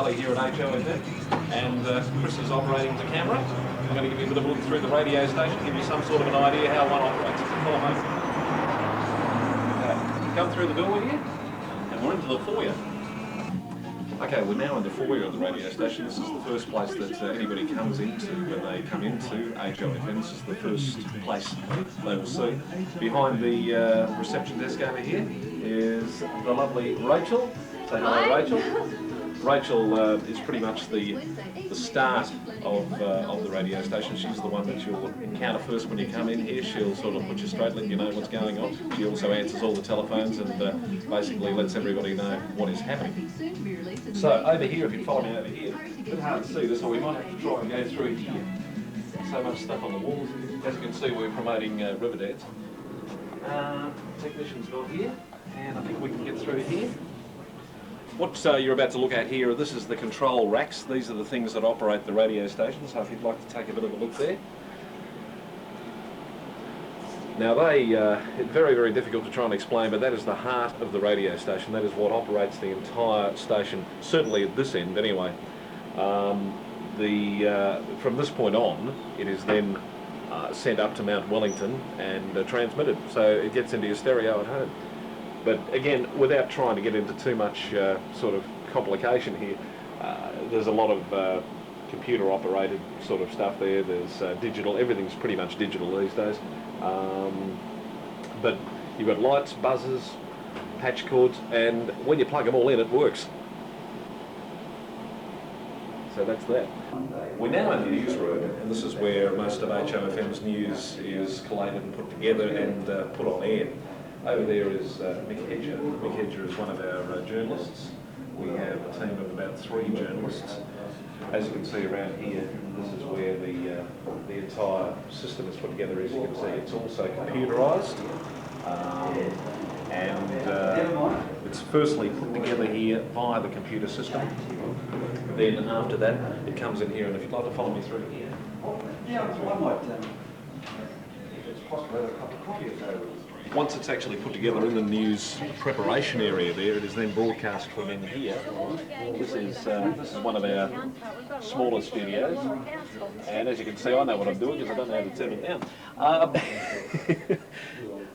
Here at HOFM, and Chris is operating the camera. I'm going to give you a bit of a look through the radio station, give you some sort of an idea how one operates. Follow me. Okay, come through the door here, and we're into the foyer. Okay, we're now in the foyer of the radio station. This is the first place that anybody comes into when they come into HOFM. This is the first place they will see. Behind the reception desk over here is the lovely Rachel. Say hello, Rachel. Rachel is pretty much the start of the radio station. She's the one that you'll encounter first when you come in here. She'll sort of put you straight, let you know what's going on. She also answers all the telephones and basically lets everybody know what is happening. So over here, if you follow me over here, it's a bit hard to see this, or we might have to try and go through here. So much stuff on the walls. As you can see, we're promoting Riverdance. Technician's got here, and I think we can get through here. What you're about to look at here, this is the control racks. These are the things that operate the radio station, so if you'd like to take a bit of a look there. Now it's very, very difficult to try and explain, but that is the heart of the radio station. That is what operates the entire station, certainly at this end anyway. From this point on, it is then sent up to Mount Wellington and transmitted, so it gets into your stereo at home. But again, without trying to get into too much sort of complication here, there's a lot of computer operated sort of stuff there. There's digital, everything's pretty much digital these days. But you've got lights, buzzers, patch cords, and when you plug them all in, it works. So that's that. We're now in the newsroom, and this is where most of HOFM's news is collated and put together and put on air. Over there is Mick Hedger. Mick Hedger is one of our journalists. We have a team of about 3 journalists. As you can see around here, this is where the entire system is put together. As you can see, it's also computerised. It's firstly put together here via the computer system. Then after that, it comes in here, and if you'd like to follow me through here. Yeah, I might, if it's possible, have a cup of coffee if Once it's actually put together in the news preparation area there, it is then broadcast from in here. This is one of our smaller studios, and as you can see, I know what I'm doing because I don't know how to turn it down.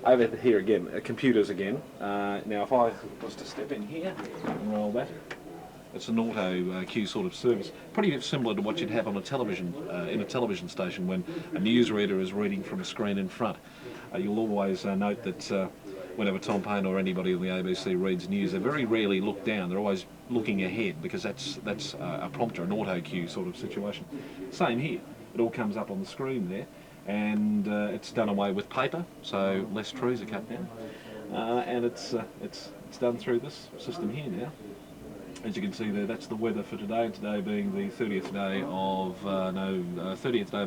Over here again, computers again. Now if I was to step in here and roll that, it's an auto cue sort of service, pretty similar to what you'd have on a television, in a television station when a newsreader is reading from a screen in front. You'll always note that whenever Tom Payne or anybody on the ABC reads news, they very rarely look down. They're always looking ahead because that's a prompter, an auto cue sort of situation. Same here. It all comes up on the screen there, and it's done away with paper, so less trees are cut down, and it's done through this system here now. As you can see there, that's the weather for today. Today being the 30th day of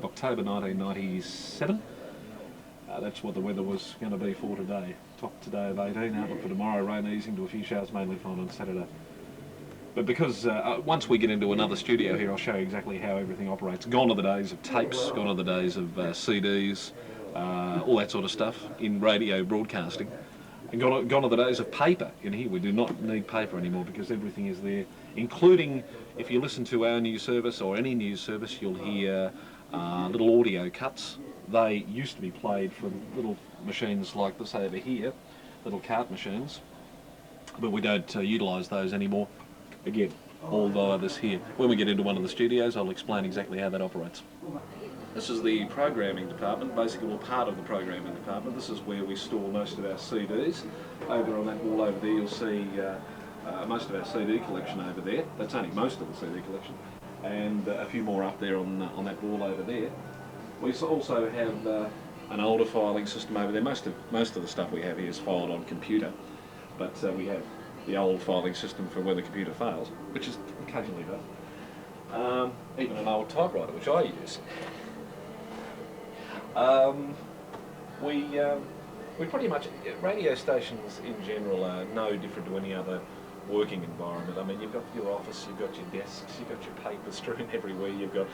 October 1997. That's what the weather was going to be for today. Top today of 18, outlook for tomorrow, rain easing to a few showers, mainly fine on Saturday. But because once we get into another studio here, I'll show you exactly how everything operates. Gone are the days of tapes, gone are the days of CDs, all that sort of stuff in radio broadcasting. And gone are the days of paper. In here we do not need paper anymore because everything is there, including if you listen to our news service or any news service, you'll hear little audio cuts. They used to be played from little machines like this over here, little cart machines, but we don't utilise those anymore. Again, all via this here. When we get into one of the studios, I'll explain exactly how that operates. This is the programming department, basically, well, part of the programming department. This is where we store most of our CDs. Over on that wall over there, you'll see most of our CD collection over there. That's only most of the CD collection, and a few more up there on that wall over there. We also have an older filing system over there. Most of the stuff we have here is filed on computer, but we have the old filing system for when the computer fails, which is occasionally done. Even an old typewriter, which I use. We pretty much, radio stations in general are no different to any other working environment. I mean, you've got your office, you've got your desks, you've got your papers strewn everywhere, you've got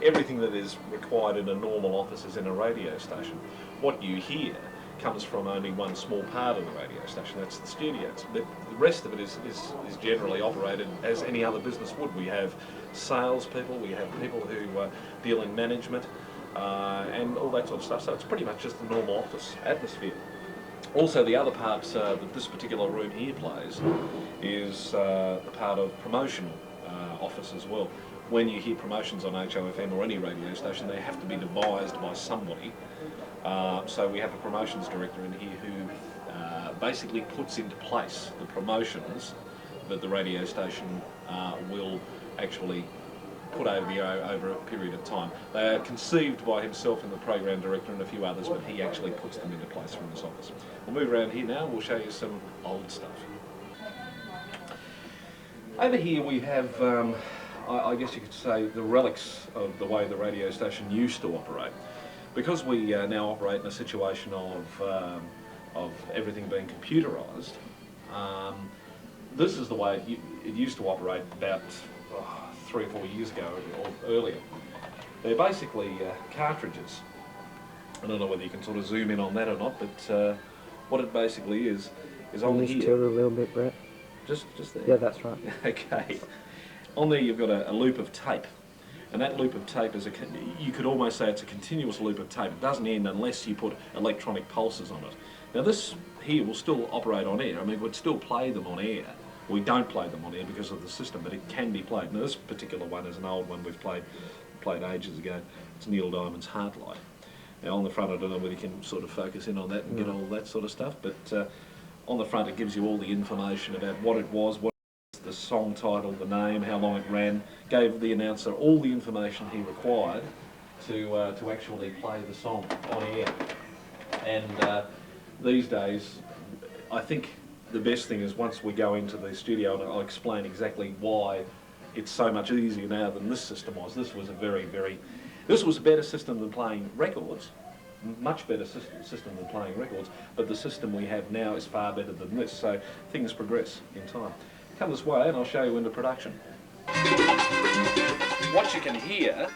everything that is required in a normal office is in a radio station. What you hear comes from only one small part of the radio station, that's the studios. The rest of it is generally operated as any other business would. We have salespeople, we have people who deal in management, and all that sort of stuff, so it's pretty much just the normal office atmosphere. Also, the other part that this particular room here plays is the part of promotional office as well. When you hear promotions on HOFM or any radio station, they have to be devised by somebody. So we have a promotions director in here who basically puts into place the promotions that the radio station will actually put over the air over a period of time. They are conceived by himself and the program director and a few others, but he actually puts them into place from his office. We'll move around here now and we'll show you some old stuff. Over here we have, I guess you could say, the relics of the way the radio station used to operate. Because we now operate in a situation of everything being computerised, this is the way it used to operate about 3 or 4 years ago or earlier. They're basically cartridges. I don't know whether you can sort of zoom in on that or not, but what it basically is on here. Just tilt it a little bit, Brett. Just there? Yeah, that's right. Okay. On there you've got a loop of tape. And that loop of tape is you could almost say it's a continuous loop of tape. It doesn't end unless you put electronic pulses on it. Now this here will still operate on air. I mean, we'd still play them on air. We don't play them on air because of the system, but it can be played. Now this particular one is an old one we've played ages ago. It's Neil Diamond's Heartlight. Now on the front, I don't know whether you can sort of focus in on that and get all that sort of stuff, but on the front it gives you all the information about what it was, the song title, the name, how long it ran, gave the announcer all the information he required to actually play the song on air. And these days, I think the best thing is once we go into the studio and I'll explain exactly why it's so much easier now than this system was. This was a this was a better system than playing records, much better system than playing records, but the system we have now is far better than this, so things progress in time. Come this way and I'll show you into production. What you can hear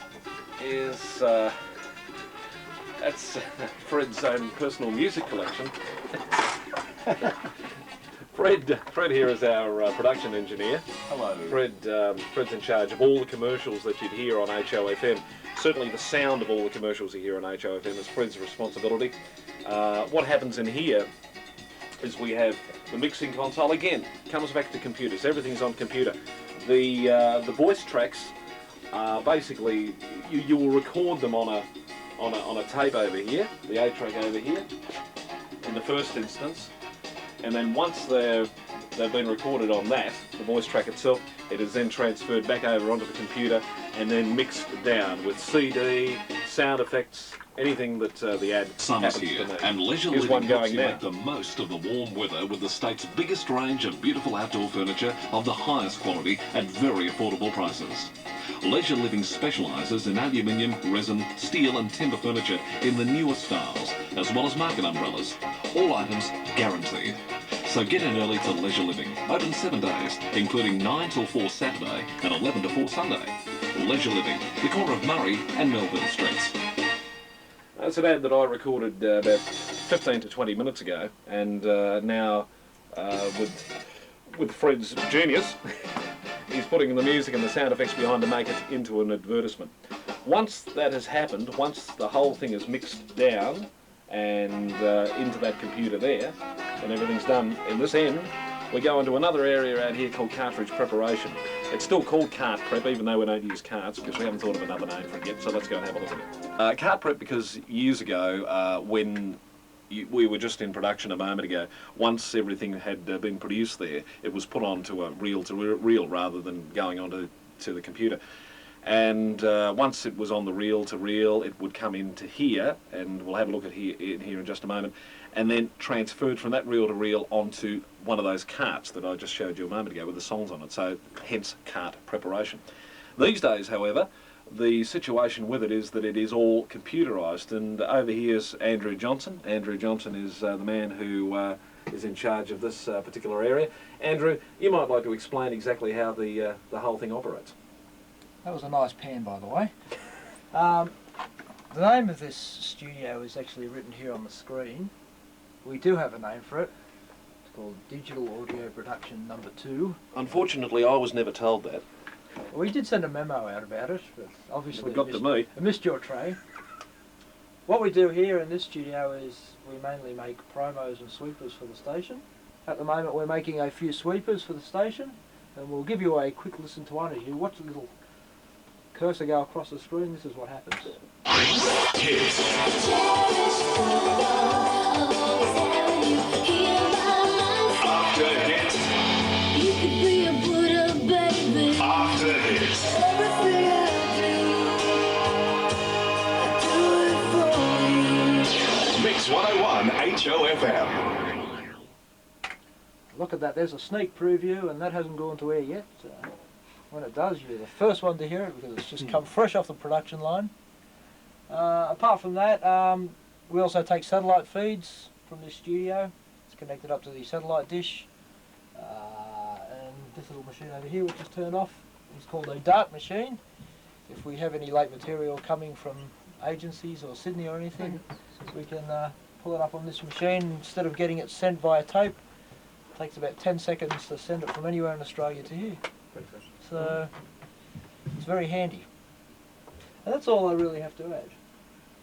is that's Fred's own personal music collection. Fred here is our production engineer. Hello. Fred's in charge of all the commercials that you'd hear on HOFM. Certainly the sound of all the commercials you hear on HOFM is Fred's responsibility. What happens in here is we have the mixing console. Again, comes back to computers. Everything's on computer. The voice tracks basically you will record them on a tape over here, the 8-track over here, in the first instance, and then once they've been recorded on that, the voice track itself, it is then transferred back over onto the computer and then mixed down with CD, sound effects, anything that the ad Summer's happens here, to need. and Leisure Here's Living one helps going you now. make the most of the warm weather with the state's biggest range of beautiful outdoor furniture of the highest quality at very affordable prices. Leisure Living specialises in aluminium, resin, steel and timber furniture in the newest styles, as well as market umbrellas. All items guaranteed. So get in early to Leisure Living, open 7 days, including 9 till 4 Saturday and 11 to 4 Sunday. Leisure Living, the corner of Murray and Melbourne Streets. That's an ad that I recorded about 15 to 20 minutes ago, and now with Fred's genius, he's putting the music and the sound effects behind to make it into an advertisement. Once that has happened, once the whole thing is mixed down and into that computer there, and everything's done in this end, we go into another area out here called Cartridge Preparation. It's still called Cart Prep, even though we don't use carts, because we haven't thought of another name for it yet, so let's go and have a look at it. Cart Prep, because years ago, when we were just in production a moment ago, once everything had been produced there, it was put onto a reel-to-reel rather than going onto the computer. And once it was on the reel-to-reel, it would come into here, and we'll have a look at here in just a moment, and then transferred from that reel-to-reel onto one of those carts that I just showed you a moment ago with the songs on it, so hence Cart Preparation. These days, however, the situation with it is that it is all computerised, and over here's Andrew Johnson. Andrew Johnson is the man who is in charge of this particular area. Andrew, you might like to explain exactly how the whole thing operates. That was a nice pan, by the way. The name of this studio is actually written here on the screen. We do have a name for it. It's called Digital Audio Production Number 2. Unfortunately, I was never told that. We did send a memo out about it, but obviously It got to me. it missed your tray. What we do here in this studio is we mainly make promos and sweepers for the station. At the moment we're making a few sweepers for the station, and we'll give you a quick listen to one. As you watch the little cursor go across the screen, this is what happens. After hits. You could be a Buddha, baby. After hits. Everything I do it for you. Mix 101 HOFM. Look at that, there's a sneak preview, and that hasn't gone to air yet. When it does, you're the first one to hear it because it's just come fresh off the production line. Apart from that, we also take satellite feeds from this studio. It's connected up to the satellite dish. And this little machine over here, which is turned off, is called a dark machine. If we have any late material coming from agencies or Sydney or anything, we can pull it up on this machine. Instead of getting it sent via tape, it takes about 10 seconds to send it from anywhere in Australia to here. So it's very handy. And that's all I really have to add.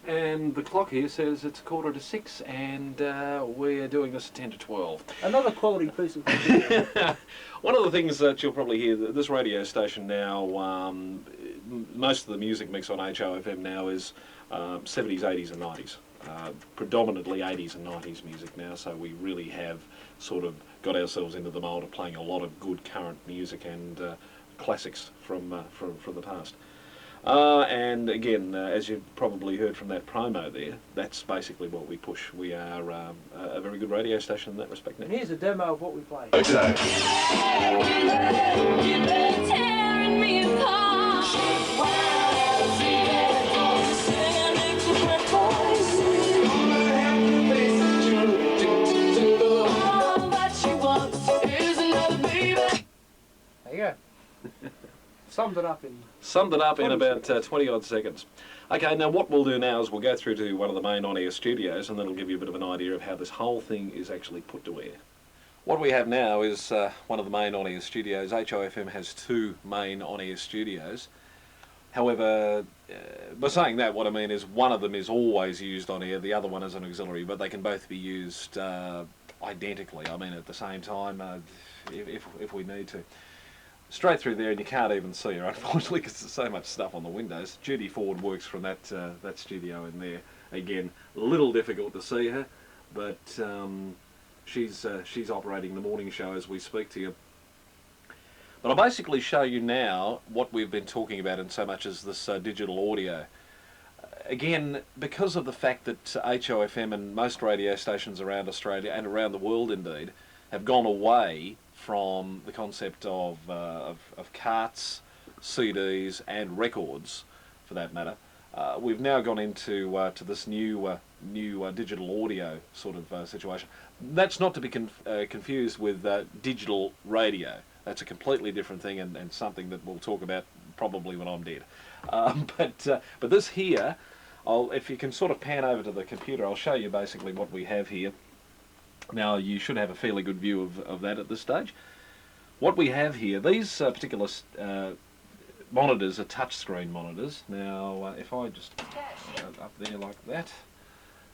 And the clock here says it's 5:45, and we're doing this at 10 to 12. Another quality piece of material. One of the things that you'll probably hear, this radio station now, most of the music mix on HOFM now is 70s, 80s and 90s. Predominantly 80s and 90s music now, so we really have sort of got ourselves into the mould of playing a lot of good current music and classics from the past. And again, as you've probably heard from that promo there, that's basically what we push. We are a very good radio station in that respect now. And here's a demo of what we play. Tearing me apart. All that she wants is another baby. There you go. Summed it up in about 20 odd seconds. Okay, now what we'll do now is we'll go through to one of the main on-air studios, and that'll give you a bit of an idea of how this whole thing is actually put to air. What we have now is one of the main on-air studios. HOFM has two main on-air studios. However, by saying that, what I mean is one of them is always used on air, the other one is an auxiliary, but they can both be used identically, I mean at the same time, if we need to. Straight through there, and you can't even see her, unfortunately, because there's so much stuff on the windows. Judy Ford works from that studio in there. Again, a little difficult to see her, but she's operating the morning show as we speak to you. But I'll basically show you now what we've been talking about in so much as this digital audio. Again, because of the fact that HOFM and most radio stations around Australia and around the world indeed have gone away from the concept of carts, CDs and records, for that matter, we've now gone into to this new digital audio sort of situation. That's not to be confused with digital radio. That's a completely different thing, and something that we'll talk about probably when I'm dead. But this here, if you can sort of pan over to the computer, I'll show you basically what we have here. Now, you should have a fairly good view of that at this stage. What we have here, these particular monitors are touchscreen monitors. Now, if I just up there like that,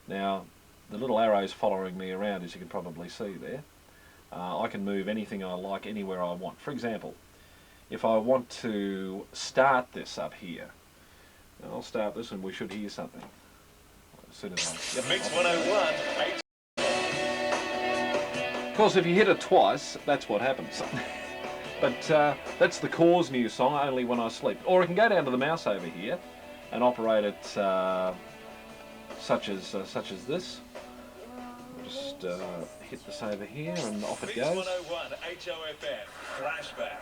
now the little arrows following me around, as you can probably see there, I can move anything I like anywhere I want. For example, if I want to start this up here, I'll start this and we should hear something. As soon as I... Mix 101. Of course, if you hit it twice, that's what happens. But that's the Cause new song, Only When I Sleep. Or I can go down to the mouse over here and operate it such as this. Just hit this over here and off it goes. Mix 101 HOFM Flashback.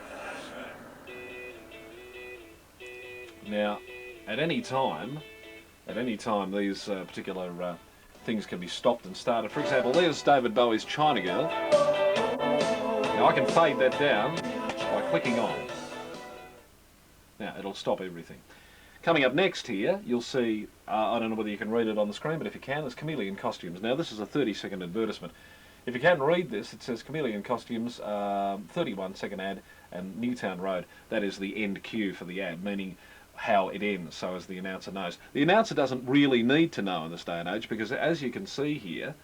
Now, at any time, these particular things can be stopped and started. For example, there's David Bowie's China Girl. Now I can fade that down by clicking on. Now it'll stop everything. Coming up next here, you'll see, I don't know whether you can read it on the screen, but if you can, there's Chameleon Costumes. Now, this is a 30-second advertisement. If you can read this, it says Chameleon Costumes, 31-second ad, and Newtown Road. That is the end cue for the ad, meaning how it ends, so as the announcer knows. The announcer doesn't really need to know in this day and age, because as you can see here,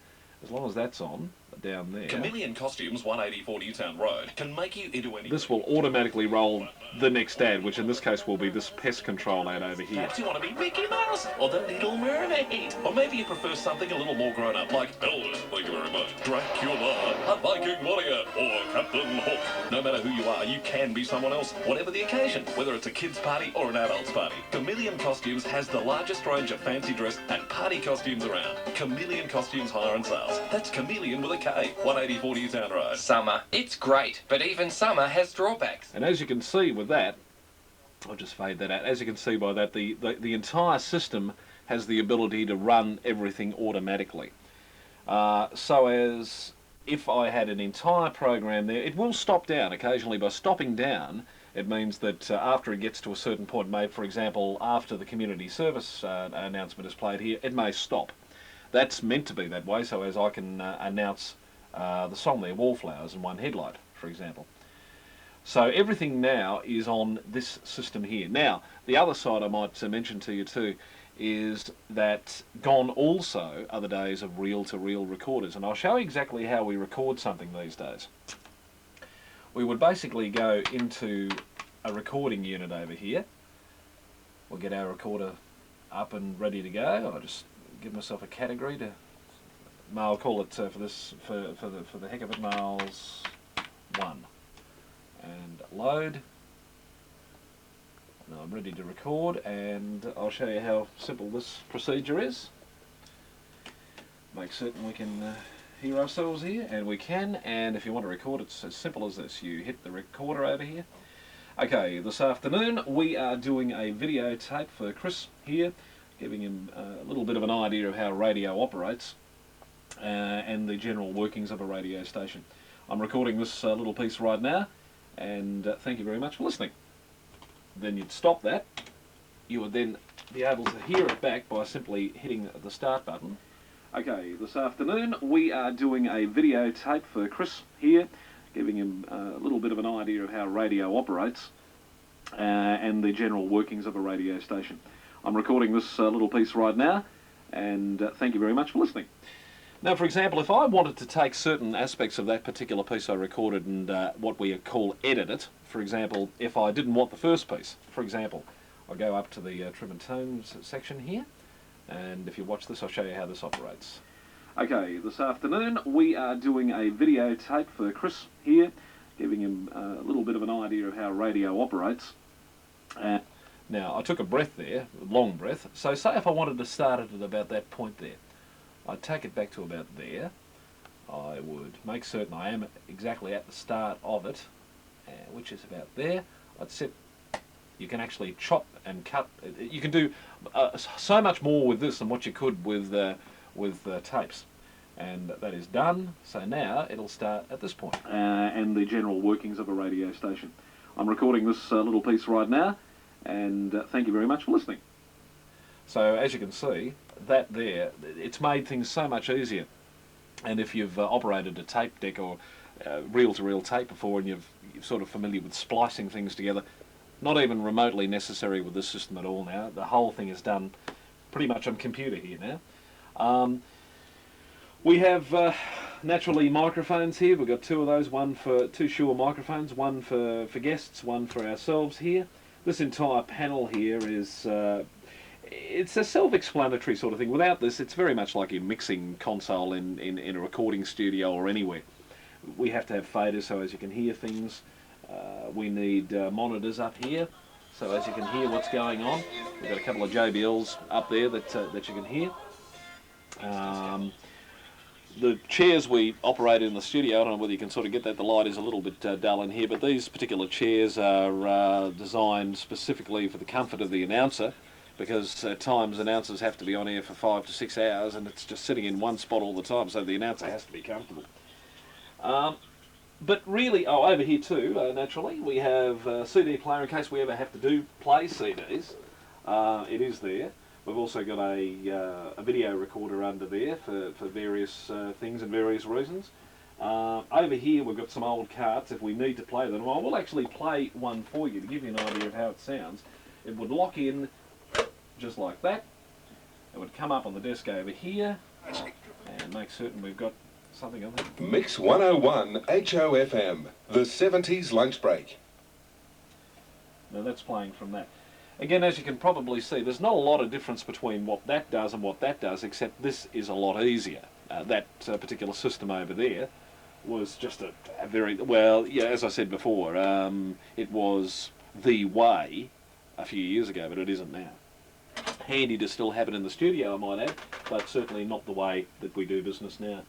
as long as that's on, down there, Chameleon Costumes, 184 Newtown Road, can make you into anything. this will automatically roll the next ad, which in this case will be this pest control ad over here. Perhaps you want to be Mickey Mouse, or the Little Mermaid. Or maybe you prefer something a little more grown-up, like Elvis, thank you very much, Dracula, a Viking warrior, or Captain Hook. No matter who you are, you can be someone else, whatever the occasion, whether it's a kid's party or an adult's party. Chameleon Costumes has the largest range of fancy dress and party costumes around. Chameleon Costumes Hire and Sales. That's Chameleon with a K, 184 Newtown Road. Summer. It's great, but even summer has drawbacks. And as you can see with that, I'll just fade that out. As you can see by that, the entire system has the ability to run everything automatically. So as if I had an entire program there, it will stop down occasionally. By stopping down, it means that after it gets to a certain point made, for example, after the community service announcement is played here, it may stop. That's meant to be that way, so as I can announce the song there, Wallflowers and One Headlight, for example. So everything now is on this system here. Now, the other side I might mention to you too is that gone also are the days of reel-to-reel recorders, and I'll show you exactly how we record something these days. We would basically go into a recording unit over here. We'll get our recorder up and ready to go. I'll just give myself a category to, I'll call it for the heck of it, Miles 1, and load. Now I'm ready to record, and I'll show you how simple this procedure is. Make certain we can hear ourselves here, and we can, and if you want to record, it's as simple as this. You hit the recorder over here. Okay, this afternoon we are doing a videotape for Chris here, giving him a little bit of an idea of how radio operates and the general workings of a radio station. I'm recording this little piece right now, and thank you very much for listening. Then you'd stop that. You would then be able to hear it back by simply hitting the start button. Okay, this afternoon we are doing a videotape for Chris here, giving him a little bit of an idea of how radio operates and the general workings of a radio station. I'm recording this little piece right now, and thank you very much for listening. Now, for example, if I wanted to take certain aspects of that particular piece I recorded and what we call edit it, for example, if I didn't want the first piece, for example, I'll go up to the trim and tones section here, and if you watch this, I'll show you how this operates. Okay, this afternoon we are doing a videotape for Chris here, giving him a little bit of an idea of how radio operates. Now, I took a breath there, a long breath, so say if I wanted to start it at about that point there, I'd take it back to about there. I would make certain I am exactly at the start of it, which is about there. I'd set, you can actually chop and cut, you can do so much more with this than what you could with tapes. And that is done, so now it'll start at this point. And the general workings of a radio station. I'm recording this little piece right now, and thank you very much for listening. So as you can see, that there, it's made things so much easier. And if you've operated a tape deck or reel-to-reel tape before, and you're sort of familiar with splicing things together, not even remotely necessary with this system at all now. The whole thing is done pretty much on computer here now. We have naturally microphones here. We've got two of those, two Shure microphones, one for guests, one for ourselves here. This entire panel here is it's a self-explanatory sort of thing. Without this, it's very much like a mixing console in a recording studio or anywhere. We have to have faders so as you can hear things. We need monitors up here so as you can hear what's going on. We've got a couple of JBLs up there that you can hear. The chairs we operate in the studio, I don't know whether you can sort of get that, the light is a little bit dull in here, but these particular chairs are designed specifically for the comfort of the announcer, because at times announcers have to be on air for 5 to 6 hours and it's just sitting in one spot all the time, so the announcer has to be comfortable. But really, over here too, naturally, we have a CD player in case we ever have to play CDs. It is there. We've also got a video recorder under there for various things and various reasons. Over here we've got some old carts if we need to play them. I will actually play one for you to give you an idea of how it sounds. It would lock in just like that. It would come up on the desk over here and make certain we've got something on there. Mix 101 HOFM, the 70s lunch break. Now that's playing from that. Again, as you can probably see, there's not a lot of difference between what that does and what that does, except this is a lot easier. That particular system over there was just a very, well, yeah, as I said before, it was the way a few years ago, but it isn't now. Handy to still have it in the studio, I might add, but certainly not the way that we do business now.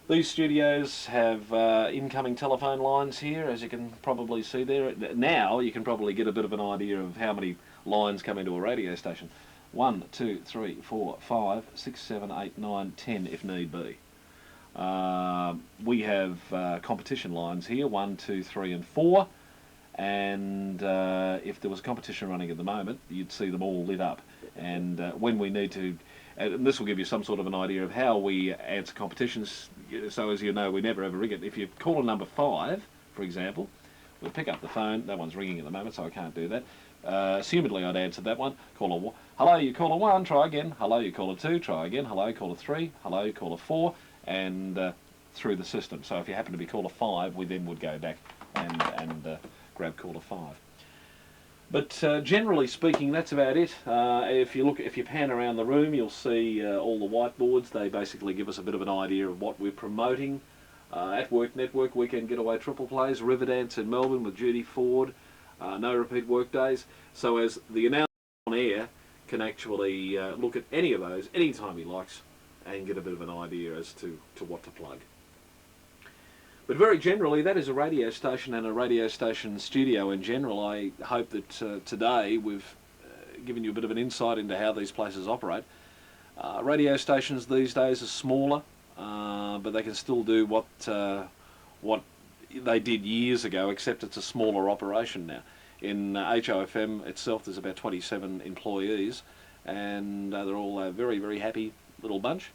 These studios have incoming telephone lines here, as you can probably see there. Now you can probably get a bit of an idea of how many lines come into a radio station. 1, 2, 3, 4, 5, 6, 7, 8, 9, 10 if need be. We have competition lines here, 1, 2, 3 and 4. And if there was a competition running at the moment, you'd see them all lit up. And when we need to, and this will give you some sort of an idea of how we answer competitions. So as you know, we never ever ring it. If you call a number 5, for example, we'll pick up the phone. That one's ringing at the moment, so I can't do that. Assumedly, I'd answer that one. Caller, hello, you caller 1, try again. Hello, you caller 2, try again. Hello, caller 3. Hello, caller 4, and through the system. So if you happen to be caller 5, we then would go back and grab caller 5. But generally speaking, that's about it. If you pan around the room, you'll see all the whiteboards. They basically give us a bit of an idea of what we're promoting. At Work Network, Weekend Getaway Triple Plays, Riverdance in Melbourne with Judy Ford, no repeat work days. So as the announcer on air can actually look at any of those anytime he likes and get a bit of an idea as to what to plug. But very generally, that is a radio station and a radio station studio in general. I hope that today we've given you a bit of an insight into how these places operate. Radio stations these days are smaller, but they can still do what they did years ago, except it's a smaller operation now. In HOFM itself, there's about 27 employees, and they're all a very, very happy little bunch.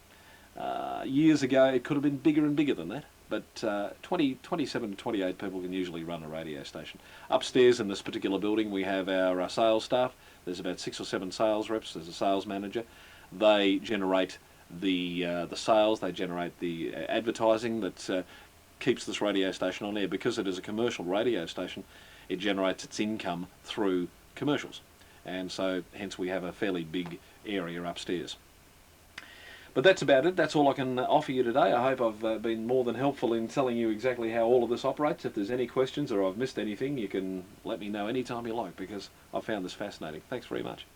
Years ago, it could have been bigger and bigger than that. But 27 to 28 people can usually run a radio station. Upstairs in this particular building we have our sales staff. There's about 6 or 7 sales reps. There's a sales manager. They generate the sales. They generate the advertising that keeps this radio station on air. Because it is a commercial radio station, it generates its income through commercials. And so hence we have a fairly big area upstairs. But that's about it. That's all I can offer you today. I hope I've been more than helpful in telling you exactly how all of this operates. If there's any questions or I've missed anything, you can let me know anytime you like, because I found this fascinating. Thanks very much.